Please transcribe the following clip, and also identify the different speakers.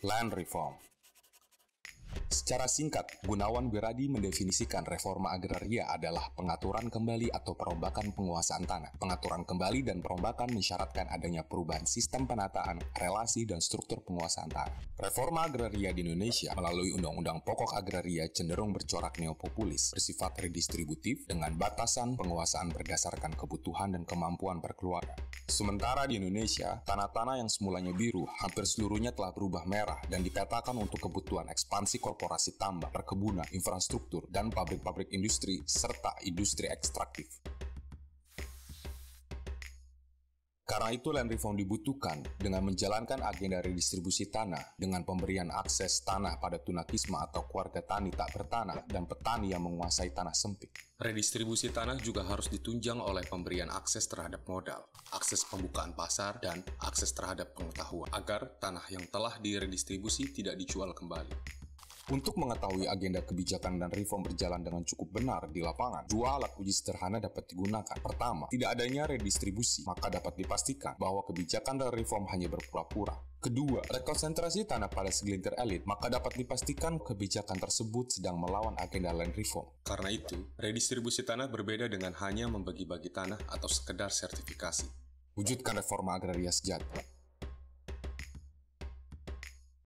Speaker 1: Land Reform. Secara singkat, Gunawan Wiradi mendefinisikan reforma agraria adalah pengaturan kembali atau perombakan penguasaan tanah. Pengaturan kembali dan perombakan mensyaratkan adanya perubahan sistem penataan, relasi, dan struktur penguasaan tanah. Reforma agraria di Indonesia melalui Undang-Undang Pokok Agraria cenderung bercorak neopopulis, bersifat redistributif dengan batasan penguasaan berdasarkan kebutuhan dan kemampuan berkeluarga. Sementara di Indonesia, tanah-tanah yang semulanya biru hampir seluruhnya telah berubah merah dan dipetakan untuk kebutuhan ekspansi korporasi tambang, perkebunan, infrastruktur, dan pabrik-pabrik industri, serta industri ekstraktif. Karena itu land reform dibutuhkan dengan menjalankan agenda redistribusi tanah dengan pemberian akses tanah pada tunakisma atau keluarga tani tak bertanah dan petani yang menguasai tanah sempit. Redistribusi tanah juga harus ditunjang oleh pemberian akses terhadap modal, akses pembukaan pasar, dan akses terhadap pengetahuan agar tanah yang telah diredistribusi tidak dijual kembali. Untuk mengetahui agenda kebijakan dan reform berjalan dengan cukup benar di lapangan, dua alat uji sederhana dapat digunakan. Pertama, tidak adanya redistribusi, maka dapat dipastikan bahwa kebijakan dan reform hanya berpura-pura. Kedua, rekonsentrasi tanah pada segelintir elit, maka dapat dipastikan kebijakan tersebut sedang melawan agenda land reform. Karena itu, redistribusi tanah berbeda dengan hanya membagi-bagi tanah atau sekedar sertifikasi. Wujudkan reforma agraria sejahtera.